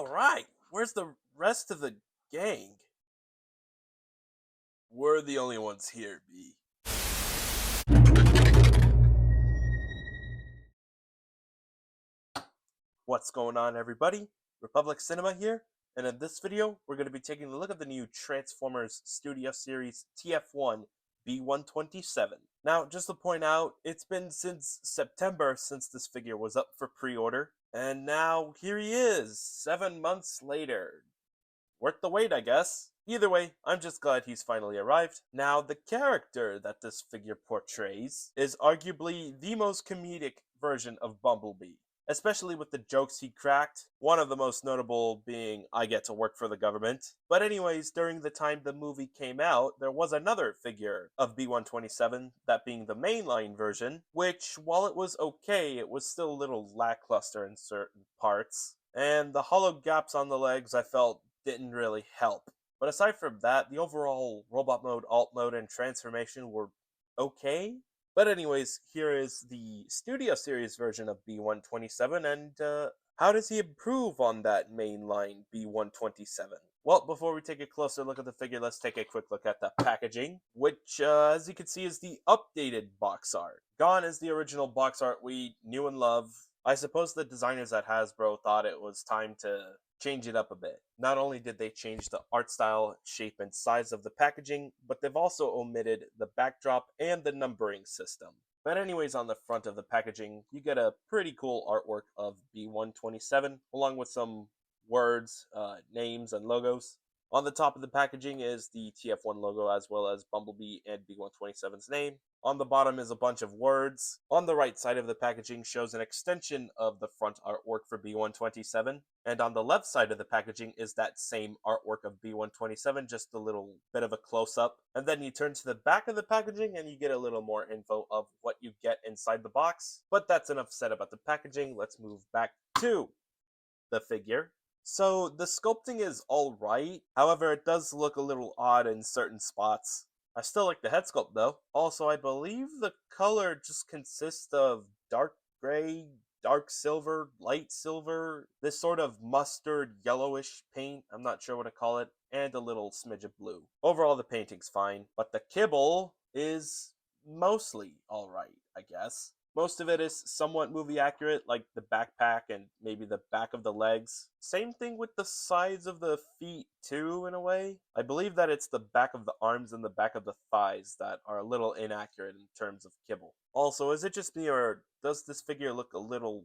Alright, where's the rest of the gang? We're the only ones here, B. What's going on, everybody? Republic Cinema here, and in this video, we're going to be taking a look at the new Transformers Studio Series TF1 B-127. Now, just to point out, it's been since September since this figure was up for pre-order, and now here he is, 7 months later. Worth the wait, I guess. Either way, I'm just glad he's finally arrived. Now, the character that this figure portrays is arguably the most comedic version of Bumblebee, especially with the jokes he cracked, one of the most notable being, I get to work for the government. But anyways, during the time the movie came out, there was another figure of B-127, that being the mainline version, which, while it was okay, it was still a little lackluster in certain parts. And the hollow gaps on the legs I felt didn't really help. But aside from that, the overall robot mode, alt mode, and transformation were okay. But anyways, here is the Studio Series version of B-127, and how does he improve on that mainline B-127? Well, before we take a closer look at the figure, let's take a quick look at the packaging, which, as you can see, is the updated box art. Gone is the original box art we knew and love. I suppose the designers at Hasbro thought it was time to change it up a bit. Not only did they change the art style, shape, and size of the packaging, but they've also omitted the backdrop and the numbering system. But anyways, on the front of the packaging, you get a pretty cool artwork of B-127, along with some words, names, and logos. On the top of the packaging is the TF1 logo, as well as Bumblebee and B-127's name. On the bottom is a bunch of words. On the right side of the packaging shows an extension of the front artwork for B-127. And on the left side of the packaging is that same artwork of B-127, just a little bit of a close-up. And then you turn to the back of the packaging and you get a little more info of what you get inside the box. But that's enough said about the packaging. Let's move back to the figure. So the sculpting is alright, however it does look a little odd in certain spots. I still like the head sculpt though. Also, I believe the color just consists of dark gray, dark silver, light silver, this sort of mustard yellowish paint, I'm not sure what to call it, and a little smidge of blue. Overall the painting's fine, but the kibble is mostly alright, I guess. Most of it is somewhat movie accurate, like the backpack and maybe the back of the legs. Same thing with the sides of the feet too, in a way. I believe that it's the back of the arms and the back of the thighs that are a little inaccurate in terms of kibble. Also, is it just me, or does this figure look a little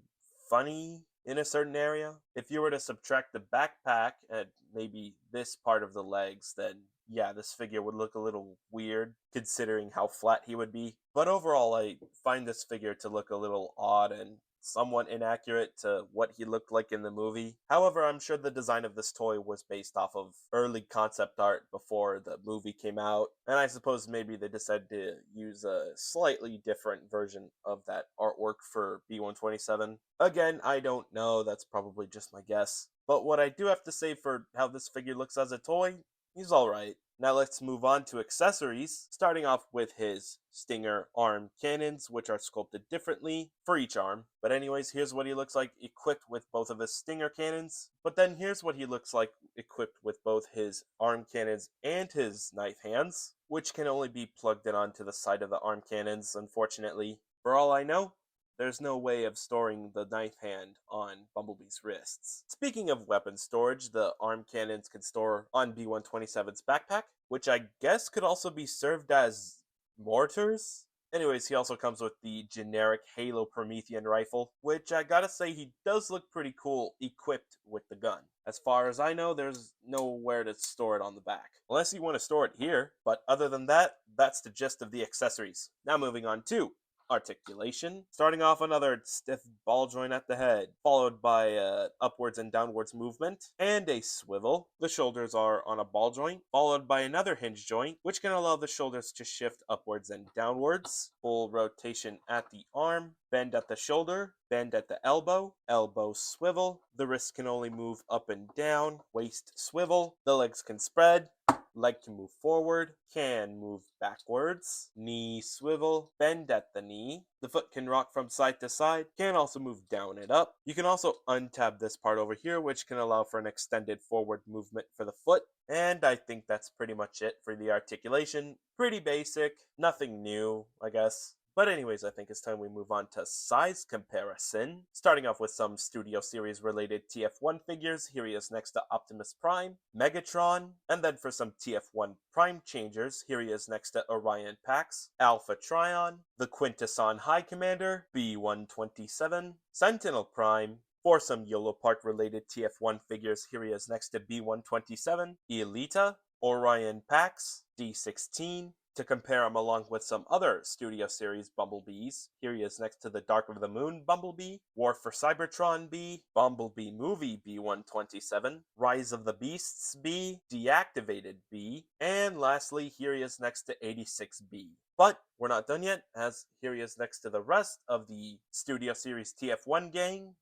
funny in a certain area? If you were to subtract the backpack and maybe this part of the legs, then yeah, this figure would look a little weird, considering how flat he would be. But overall, I find this figure to look a little odd and somewhat inaccurate to what he looked like in the movie. However, I'm sure the design of this toy was based off of early concept art before the movie came out, and I suppose maybe they decided to use a slightly different version of that artwork for B-127. Again, I don't know, that's probably just my guess. But what I do have to say for how this figure looks as a toy, he's alright. Now let's move on to accessories, starting off with his Stinger arm cannons, which are sculpted differently for each arm. But anyways, here's what he looks like equipped with both of his Stinger cannons. But then here's what he looks like equipped with both his arm cannons and his knife hands, which can only be plugged in onto the side of the arm cannons, unfortunately. For all I know, there's no way of storing the knife hand on Bumblebee's wrists. Speaking of weapon storage, the arm cannons can store on B-127's backpack, which I guess could also be served as mortars? Anyways, he also comes with the generic Halo Promethean rifle, which I gotta say he does look pretty cool equipped with the gun. As far as I know, there's nowhere to store it on the back. Unless you want to store it here, but other than that, that's the gist of the accessories. Now moving on to Articulation. Starting off, another stiff ball joint at the head, followed by upwards and downwards movement, and a swivel. The shoulders are on a ball joint, followed by another hinge joint, which can allow the shoulders to shift upwards and downwards. Full rotation at the arm, bend at the shoulder, bend at the elbow, elbow swivel. The wrist can only move up and down, waist swivel. The legs can spread, leg can move forward, can move backwards, knee swivel, bend at the knee. The foot can rock from side to side, can also move down and up. You can also untab this part over here, which can allow for an extended forward movement for the foot. And I think that's pretty much it for the articulation. Pretty basic, nothing new, I guess. But anyways, I think it's time we move on to size comparison. Starting off with some Studio Series related TF1 figures, here he is next to Optimus Prime, Megatron, and then for some TF1 Prime changers, here he is next to Orion Pax, Alpha Trion, the Quintesson High Commander, B-127, Sentinel Prime. For some Yolo Park related TF1 figures, here he is next to B-127, Elita, Orion Pax, D16, to compare him along with some other Studio Series Bumblebees. Here he is next to the Dark of the Moon Bumblebee, War for Cybertron B, Bumblebee Movie B-127, Rise of the Beasts B, Deactivated B, and lastly, here he is next to 86B. But we're not done yet, as here he is next to the rest of the Studio Series TF1 gang,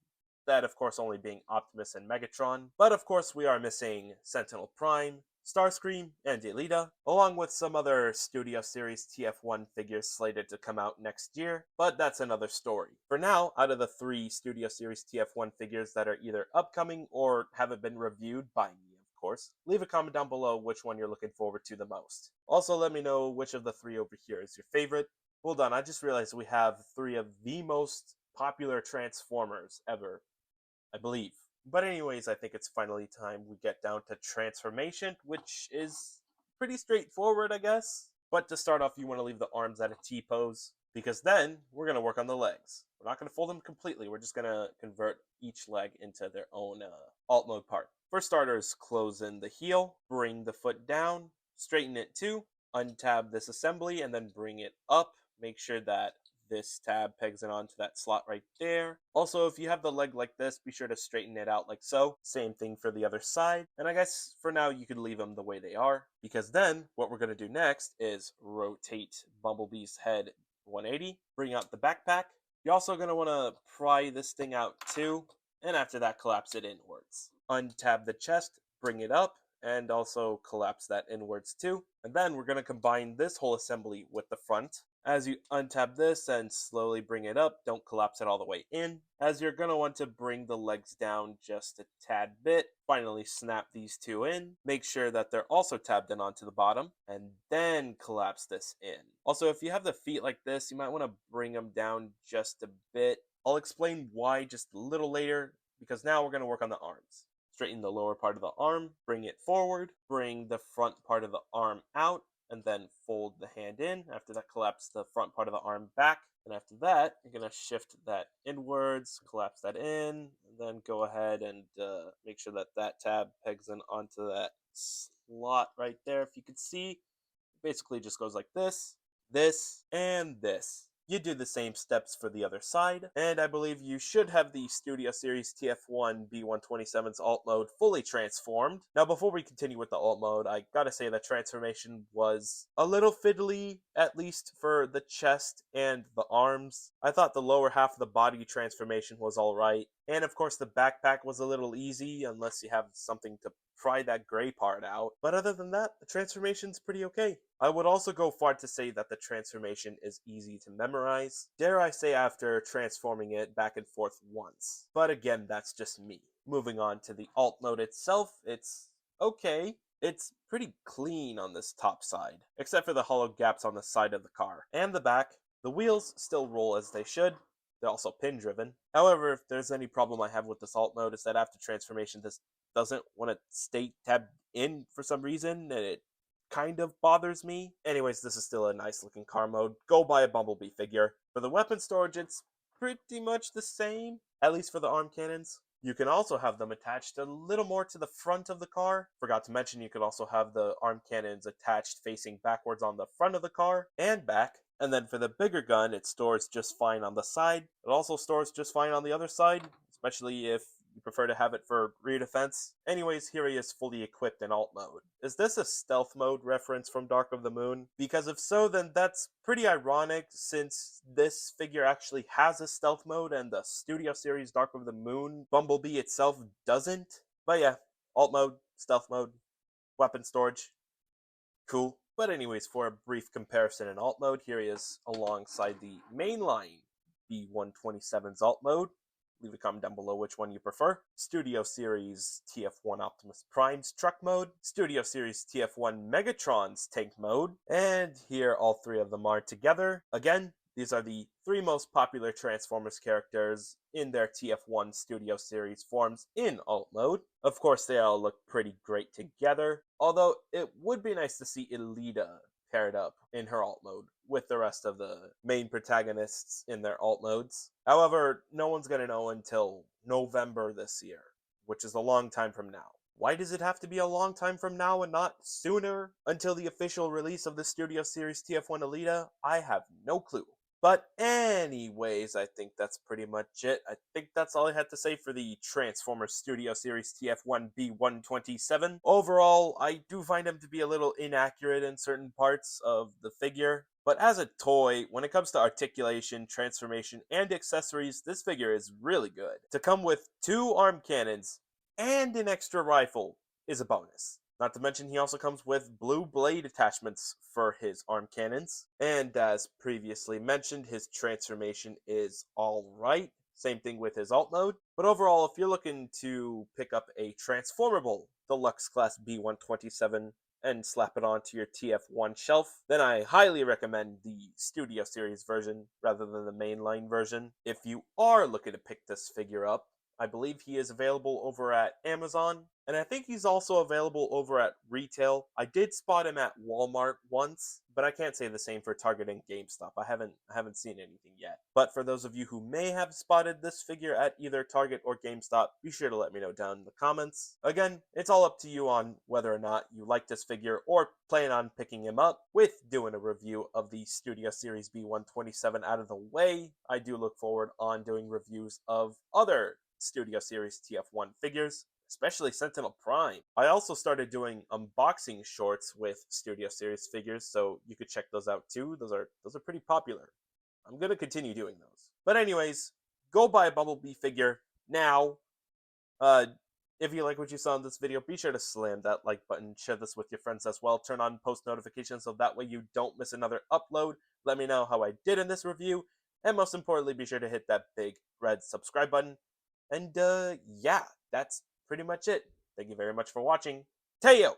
that of course only being Optimus and Megatron, but of course we are missing Sentinel Prime, Starscream, and Elita, along with some other Studio Series TF1 figures slated to come out next year, but that's another story. For now, out of the 3 Studio Series TF1 figures that are either upcoming or haven't been reviewed by me, of course, leave a comment down below which one you're looking forward to the most. Also, let me know which of the 3 over here is your favorite. Hold on, I just realized we have 3 of the most popular Transformers ever, I believe. But anyways, I think it's finally time we get down to transformation, which is pretty straightforward, I guess. But to start off, you want to leave the arms at a T-pose, because then we're going to work on the legs. We're not going to fold them completely, we're just going to convert each leg into their own alt mode part. For starters, close in the heel, bring the foot down, straighten it too, untab this assembly, and then bring it up. Make sure that this tab pegs it onto that slot right there. Also, if you have the leg like this, be sure to straighten it out like so. Same thing for the other side. And I guess for now you could leave them the way they are, because then what we're going to do next is rotate Bumblebee's head 180, bring out the backpack. You're also going to want to pry this thing out too, and after that collapse it inwards. Untab the chest, bring it up, and also collapse that inwards too. And then we're going to combine this whole assembly with the front. As you untab this and slowly bring it up, don't collapse it all the way in, as you're going to want to bring the legs down just a tad bit. Finally snap these 2 in, make sure that they're also tabbed in onto the bottom, and then collapse this in. Also, if you have the feet like this, you might want to bring them down just a bit. I'll explain why just a little later, because now we're going to work on the arms. Straighten the lower part of the arm, bring it forward, bring the front part of the arm out, and then fold the hand in. After that, collapse the front part of the arm back. And after that, you're going to shift that inwards, collapse that in, and then go ahead and make sure that that tab pegs in onto that slot right there. If you could see, it basically just goes like this, and this. You do the same steps for the other side, and I believe you should have the Studio Series TF1 B-127's alt mode fully transformed. Now, before we continue with the alt mode, I gotta say the transformation was a little fiddly, at least for the chest and the arms. I thought the lower half of the body transformation was alright, and of course the backpack was a little easy, unless you have something to pry that gray part out. But other than that, the transformation's pretty okay. I would also go far to say that the transformation is easy to memorize. Dare I say after transforming it back and forth once. But again, that's just me. Moving on to the alt mode itself, it's okay. It's pretty clean on this top side, except for the hollow gaps on the side of the car and the back. The wheels still roll as they should. They're also pin driven. However, if there's any problem I have with this alt mode, is that after transformation this doesn't want to stay tabbed in for some reason, and it kind of bothers me. Anyways, this is still a nice looking car mode. Go buy a Bumblebee figure. For the weapon storage, it's pretty much the same, at least for the arm cannons. You can also have them attached a little more to the front of the car. Forgot to mention you could also have the arm cannons attached facing backwards on the front of the car and back. And then for the bigger gun, it stores just fine on the side. It also stores just fine on the other side, especially if you prefer to have it for rear defense. Anyways, here he is fully equipped in alt mode. Is this a stealth mode reference from Dark of the Moon? Because if so, then that's pretty ironic, since this figure actually has a stealth mode and the Studio Series Dark of the Moon Bumblebee itself doesn't. But yeah, alt mode, stealth mode, weapon storage, Cool. But anyways, for a brief comparison in alt mode, here he is alongside the mainline B-127's alt mode. Leave a comment down below which one you prefer. Studio Series TF1 Optimus Prime's truck mode, Studio Series TF1 Megatron's tank mode, and here all three of them are together. Again, these are the three most popular Transformers characters in their TF1 Studio Series forms in alt mode. Of course, they all look pretty great together, although it would be nice to see Elita paired up in her alt mode with the rest of the main protagonists in their alt modes. However, no one's going to know until November this year, which is a long time from now. Why does it have to be a long time from now and not sooner until the official release of the Studio Series TF1 Elita? I have no clue. But anyways, I think that's pretty much it. I think that's all I had to say for the Transformers Studio Series TF1 B-127. Overall, I do find him to be a little inaccurate in certain parts of the figure. But as a toy, when it comes to articulation, transformation, and accessories, this figure is really good. To come with 2 arm cannons and an extra rifle is a bonus. Not to mention, he also comes with blue blade attachments for his arm cannons. And as previously mentioned, his transformation is alright. Same thing with his alt mode. But overall, if you're looking to pick up a transformable Deluxe Class B-127 and slap it onto your TF1 shelf, then I highly recommend the Studio Series version rather than the mainline version. If you are looking to pick this figure up, I believe he is available over at Amazon, and I think he's also available over at retail. I did spot him at Walmart once, but I can't say the same for Target and GameStop. I haven't seen anything yet. But for those of you who may have spotted this figure at either Target or GameStop, be sure to let me know down in the comments. Again, it's all up to you on whether or not you like this figure or plan on picking him up. With doing a review of the Studio Series B-127 out of the way, I do look forward on doing reviews of other Studio Series TF1 figures, especially Sentinel Prime. I also started doing unboxing shorts with Studio Series figures, so you could check those out too. Those are pretty popular. I'm gonna continue doing those. But anyways, go buy a Bumblebee figure now. If you like what you saw in this video, be sure to slam that like button, share this with your friends as well, turn on post notifications so that way you don't miss another upload. Let me know how I did in this review, and most importantly, be sure to hit that big red subscribe button. And yeah, that's pretty much it. Thank you very much for watching. Teo!